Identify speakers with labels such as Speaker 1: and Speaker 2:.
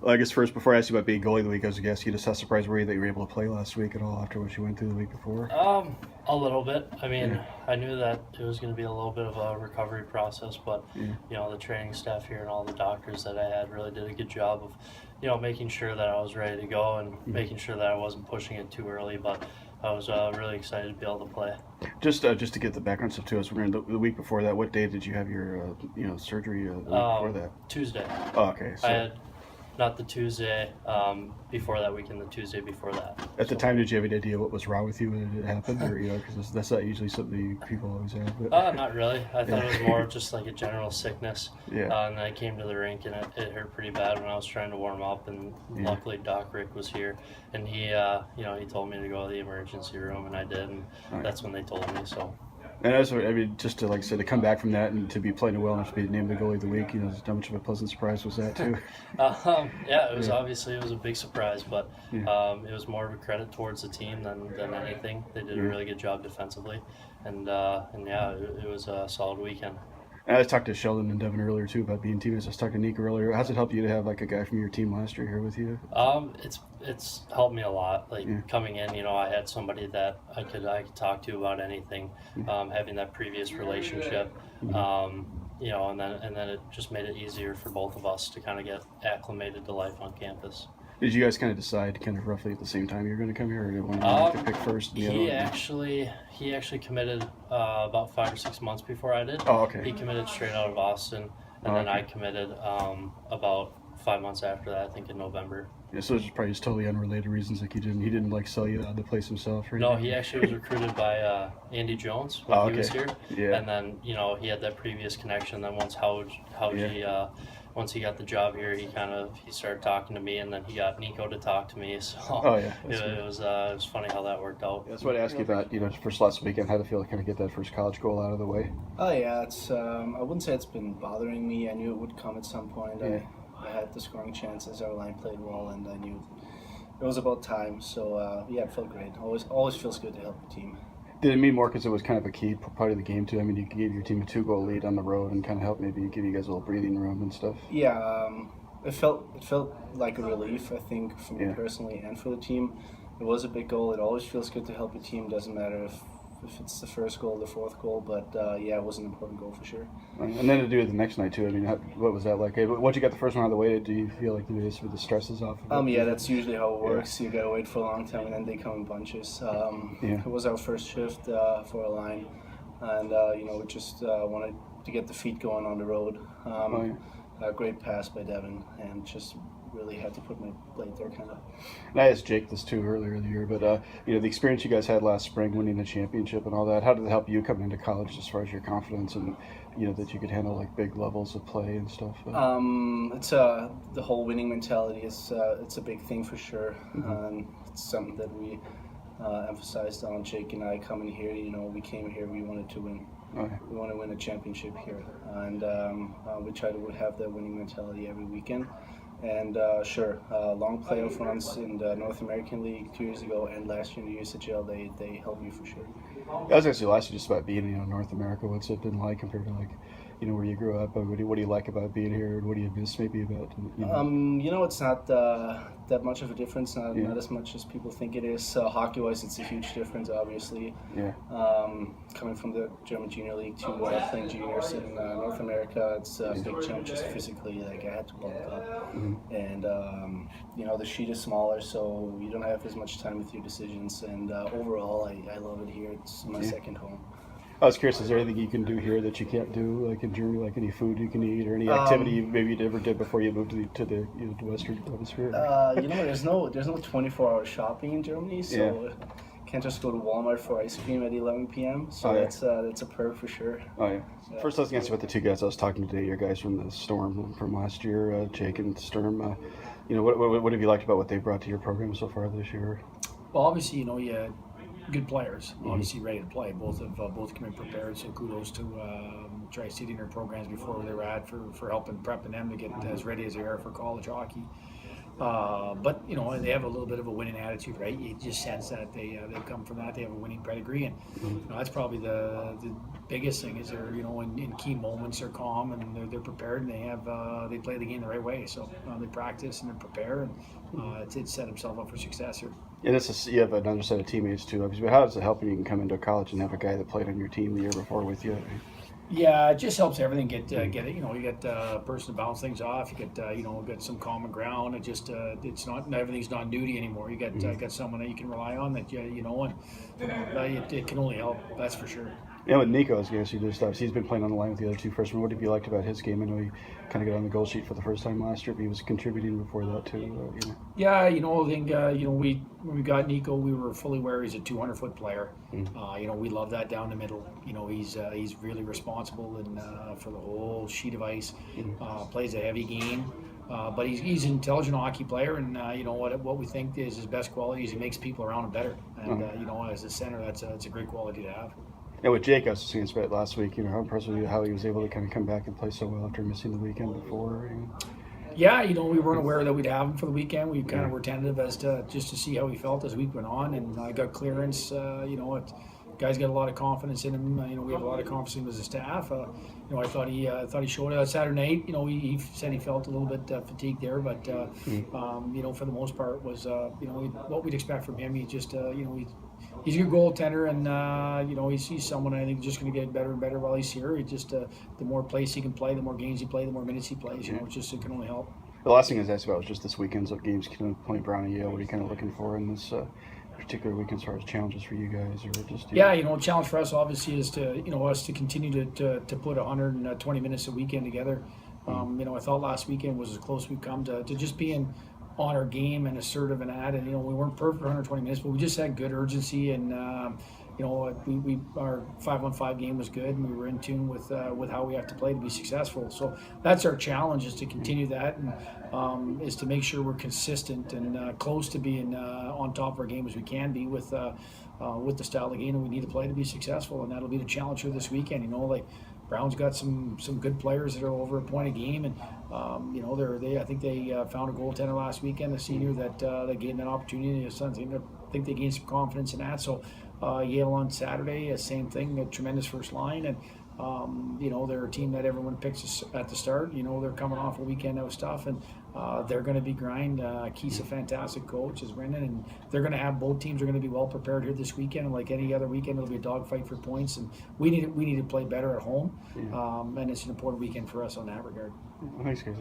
Speaker 1: Well, I guess first, before I ask you about being goalie of the week, I was going to ask you just how surprised were you that you were able to play last week at all after what you went through the week before?
Speaker 2: A little bit. I mean,
Speaker 1: Yeah.
Speaker 2: I knew that it was going to be a little bit of a recovery process, but
Speaker 1: Yeah.
Speaker 2: the training staff here and all the doctors that I had really did a good job of, making sure that I was ready to go and making sure that I wasn't pushing it too early. But I was really excited to be able to play.
Speaker 1: Just to get the background stuff to us, we're the week before that. What day did you have your surgery? The week before that.
Speaker 2: Tuesday.
Speaker 1: Oh, okay. So
Speaker 2: I had not the Tuesday before that weekend, the Tuesday before that.
Speaker 1: at the time, did you have any idea what was wrong with you when it happened, or because that's not usually something people always have? But...
Speaker 2: Not really. I thought it was more of just like a general sickness.
Speaker 1: Yeah.
Speaker 2: And then I came to the rink and it hurt pretty bad when I was trying to warm up. And luckily Doc Rick was here, and he told me to go to the emergency room, and I did, and that's when they told me. So.
Speaker 1: And that's what I mean. Just to, like I said, to come back from that and to be playing well enough to be named the goalie of the week, how much of a pleasant surprise was that too?
Speaker 2: It was obviously a big surprise, but it was more of a credit towards the team than anything. They did a really good job defensively, and it was a solid weekend.
Speaker 1: And I talked to Sheldon and Devin earlier too about being teammates. I was talking to Nico earlier. How's it help you to have like a guy from your team last year here with you?
Speaker 2: It's helped me a lot. Coming in, I had somebody that I could talk to about anything. Having that previous relationship, and then it just made it easier for both of us to kind of get acclimated to life on campus.
Speaker 1: Did you guys kind of decide kind of roughly at the same time you're going to come here, or did one of you pick first?
Speaker 2: He actually committed about 5 or 6 months before I did.
Speaker 1: Oh, okay.
Speaker 2: He committed straight out of Austin, and then I committed about 5 months after that, I think in November.
Speaker 1: Yeah, so it's probably just totally unrelated reasons. Like he didn't like sell you the place himself, right?
Speaker 2: No, he actually was recruited by Andy Jones when he was here.
Speaker 1: Yeah.
Speaker 2: And then he had that previous connection. Then once once he got the job here, he started talking to me, and then he got Nico to talk to me. So it was funny how that worked out.
Speaker 1: That's what I asked you about. First last weekend, how to feel to kind of get that first college goal out of the way.
Speaker 3: Oh yeah, it's I wouldn't say it's been bothering me. I knew it would come at some point.
Speaker 1: Yeah.
Speaker 3: I had the scoring chances. Our line played well, and I knew it was about time. So it felt great. Always feels good to help the team.
Speaker 1: Did it mean more because it was kind of a key part of the game too? I mean, you gave your team a 2-goal lead on the road and kind of helped maybe give you guys a little breathing room and stuff.
Speaker 3: Yeah, it felt like a relief. I think for me personally and for the team, it was a big goal. It always feels good to help your team. Doesn't matter if it's the first goal, the fourth goal, but it was an important goal for sure.
Speaker 1: And then to do it the next night too. I mean, what was that like? Once you got the first one out of the way, do you feel like you with the stresses off?
Speaker 3: That's usually how it works. You gotta wait for a long time, and then they come in bunches. It was our first shift for a line, and we just wanted to get the feet going on the road. A great pass by Devin, and just really had to put my blade there kind of.
Speaker 1: And I asked Jake this too earlier in the year, but the experience you guys had last spring, winning the championship and all that, how did it help you coming into college as far as your confidence and that you could handle like big levels of play and stuff?
Speaker 3: It's the whole winning mentality is it's a big thing for sure. It's something that we emphasized on. Jake and I coming here. We came here, we wanted to win.
Speaker 1: Okay.
Speaker 3: We want to win a championship here, and we try to have that winning mentality every weekend. And long playoff runs in the North American League 2 years ago and last year in the USHL, they help you for sure.
Speaker 1: I was actually last year just about being in North America. What's it been like compared to where you grew up? What do you like about being here, and what do you miss maybe about?
Speaker 3: It's not that much of a difference. Not as much as people think it is. Hockey-wise, it's a huge difference, obviously.
Speaker 1: Yeah.
Speaker 3: Coming from the German Junior League to playing juniors in North America, it's a big jump just physically. Like I had to bulk up, and the sheet is smaller, so you don't have as much time with your decisions. And overall, I love it here. It's my second home.
Speaker 1: I was curious, is there anything you can do here that you can't do, like in Germany, like any food you can eat or any activity maybe you never did before you moved to the Western Hemisphere?
Speaker 3: There's no 24-hour shopping in Germany, so can't just go to Walmart for ice cream at 11 p.m. So that's a perk for sure.
Speaker 1: Oh yeah. First, let's answer about the two guys I was talking to today. Your guys from the Storm from last year, Jake and Sturm. What have you liked about what they brought to your program so far this year?
Speaker 4: Well, obviously, you had good players, obviously ready to play. Both come in prepared, so kudos to Tri-City and their programs before where they were at for helping prepping them to get as ready as they are for college hockey. But you know, they have a little bit of a winning attitude, right? You just sense that they come from that. They have a winning pedigree, and you know, that's probably the biggest thing is they're, you know, in key moments they're calm and they're prepared, and they play the game the right way. So they practice and they prepare, and it's set himself up for success here.
Speaker 1: And you have another set of teammates too, obviously. But how does it help when you can come into college and have a guy that played on your team the year before with you?
Speaker 4: Yeah, it just helps everything get it. You know, you get a person to bounce things off. You get you know, get some common ground. It just it's not everything's not duty anymore. You got someone that you can rely on that you know, and it can only help. That's for sure.
Speaker 1: Yeah, with Nico's game, he's been playing on the line with the other two freshmen. What have you liked about his game? I know he kind of got on the goal sheet for the first time last year, but he was contributing before that too. You know.
Speaker 4: Yeah, you know, I think you know, when we got Nico, we were fully aware he's a 200-foot player. You know, we love that down the middle. You know, he's really responsible and for the whole sheet of ice. Plays a heavy game. But he's an intelligent hockey player, and you know what we think is his best quality is he makes people around him better. And you know, as a center, that's a great quality to have.
Speaker 1: Yeah, with Jake, I was just saying last week. You know, how impressed were you how he was able to kind of come back and play so well after missing the weekend before? You know?
Speaker 4: Yeah, you know, we weren't aware that we'd have him for the weekend. We kind of were tentative as to just to see how he felt as the week went on, and I got clearance. You know, guy's got a lot of confidence in him. You know, we have a lot of confidence in him as a staff. You know, I thought he showed it Saturday night. You know, he said he felt a little bit fatigued there, but you know, for the most part was you know, what we'd expect from him. He just you know, he's a good goaltender, and you know, he's someone I think just going to get better and better while he's here. He just the more plays he can play, the more games he plays, the more minutes he plays. You know, it can only help.
Speaker 1: The last thing I was asked about was just this weekend's games. Point Brown and Yale. What are you kind of looking for in this particular week as far as challenges for you guys, or just?
Speaker 4: Yeah, you know, challenge for us obviously is to, you know, us to continue to put 120 minutes a weekend together. You know, I thought last weekend was as close we've come to just being on our game and assertive and you know, we weren't perfect for 120 minutes, but we just had good urgency, and you know, our 5-on-5 game was good, and we were in tune with how we have to play to be successful. So that's our challenge, is to continue that, and is to make sure we're consistent and close to being on top of our game as we can be with the style of game that we need to play to be successful, and that'll be the challenge for this weekend. You know, like Brown's got some good players that are over a point a game, and you know, I think they found a goaltender last weekend, a senior that gave them an opportunity. I think they gained some confidence in that. So Yale on Saturday, same thing, a tremendous first line, and you know, they're a team that everyone picks at the start. You know, they're coming off a weekend that was tough, and they're going to be grind. Keith's a fantastic coach, as Brendan, and they're going to have both teams are going to be well prepared here this weekend. And like any other weekend, it'll be a dogfight for points, and we need to play better at home, and it's an important weekend for us on that regard.
Speaker 1: Thanks, guys.